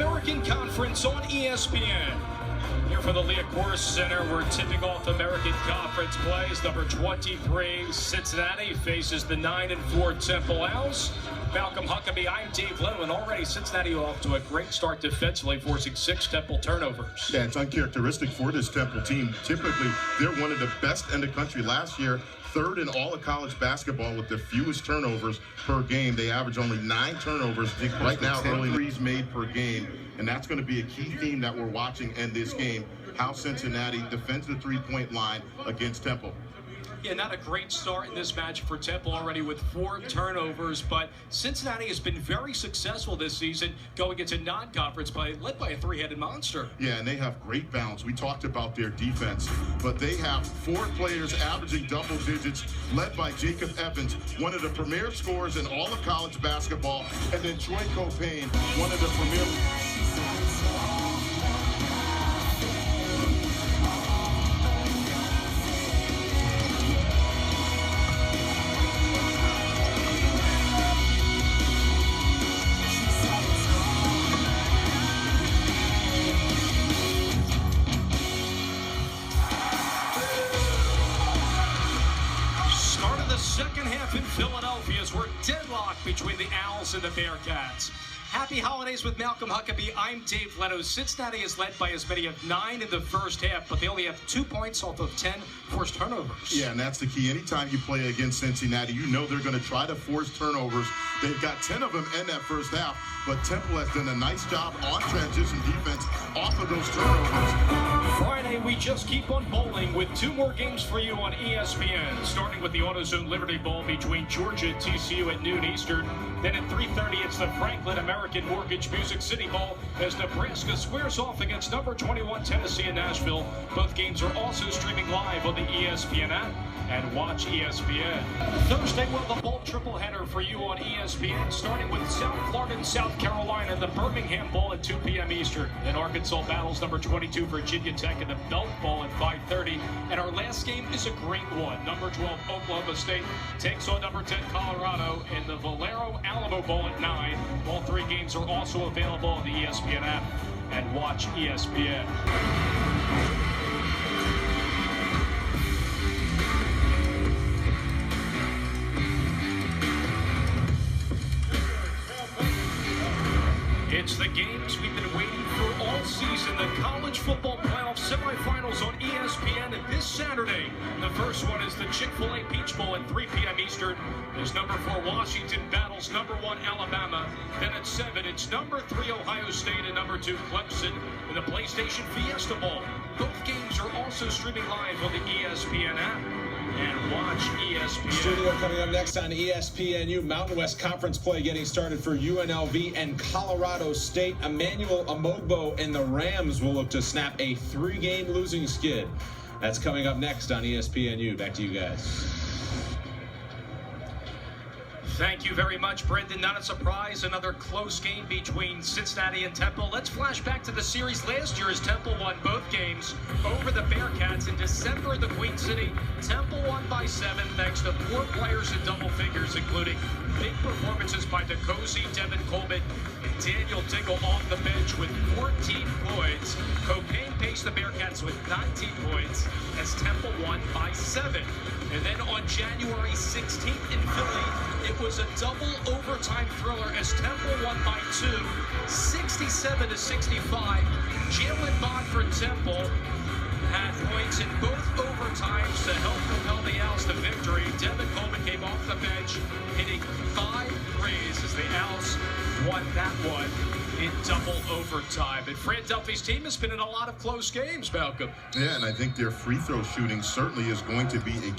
American Conference on ESPN. Here from the Liacouras Center, we're tipping off American Conference plays. Number 23, Cincinnati faces the 9-4 Temple Owls. Malcolm Huckabee, I'm Dave Leno, and already Cincinnati off to a great start defensively, forcing 6 Temple turnovers. Yeah, it's uncharacteristic for this Temple team. Typically, they're one of the best in the country. Last year, third in all of college basketball with the fewest turnovers per game. They average only 9 turnovers right now, early threes made per game. And that's going to be a key theme that we're watching in this game, how Cincinnati defends the three-point line against Temple. Yeah, not a great start in this match for Temple, already with 4 turnovers, but Cincinnati has been very successful this season going into non-conference play, led by a 3-headed monster. Yeah, and they have great balance. We talked about their defense, but they have 4 players averaging double digits, led by Jacob Evans, one of the premier scorers in all of college basketball, and then Troy Copain, one of the premier... Second half in Philadelphia as we're deadlocked between the Owls and the Bearcats. Happy holidays with Malcolm Huckabee. I'm Dave Leno. Cincinnati is led by as many as 9 in the first half, but they only have 2 points off of 10 forced turnovers. Yeah, and that's the key. Anytime you play against Cincinnati, you know they're going to try to force turnovers. They've got 10 of them in that first half, but Temple has done a nice job on transition defense off of those turnovers. Friday, we just keep on bowling with 2 more games for you on ESPN, starting with the AutoZone Liberty Bowl between Georgia and TCU at noon Eastern. Then at 3:30, it's the Franklin American Mortgage Music City Bowl as Nebraska squares off against number 21 Tennessee in Nashville. Both games are also streaming live on the ESPN app and watch ESPN. Thursday, we'll have a bowl triple header for you on ESPN, starting with South Florida and South Carolina, the Birmingham Bowl at 2 p.m. Eastern. Then Arkansas battles number 22 Virginia Tech in the Belk Bowl at 5:30. And our last game is a great one. Number 12 Oklahoma State takes on number 10 Colorado in the Valero Alamo Bowl at 9. All 3 games are also available on the ESPN app and watch ESPN. It's the games we've been waiting for all season, the college football playoff semifinals on ESPN this Saturday. The first one is the Chick-fil-A Peach Bowl at 3 p.m. Eastern. As number 4 Washington battles number 1 Alabama. Then at 7, it's number 3 Ohio State and number 2 Clemson in the PlayStation Fiesta Bowl. Both games are also streaming live on the ESPN app. And watch ESPN. Studio coming up next on ESPNU. Mountain West Conference play getting started for UNLV and Colorado State. Emmanuel Amogbo and the Rams will look to snap a 3-game losing skid. That's coming up next on ESPNU. Back to you guys. Thank you very much, Brendan. Not a surprise, another close game between Cincinnati and Temple. Let's flash back to the series last year as Temple won both games over the Bearcats in December in the Queen City. Temple won by 7 thanks to 4 players in double figures, including big performances by DeCozy, Devin Coleman, and Daniel Dingle off the bench with 14 points. Copain paced the Bearcats with 19 points as Temple won by 7. And then on January 16th in Philly, it was a double overtime thriller as Temple won by 2, 67-65. Jalen Bond for Temple had points in both overtimes to help propel the Owls to victory. Devin Coleman came off the bench, hitting 5 threes as the Owls won that one in double overtime. And Fran Duffy's team has been in a lot of close games, Malcolm. Yeah, and I think their free throw shooting certainly is going to be a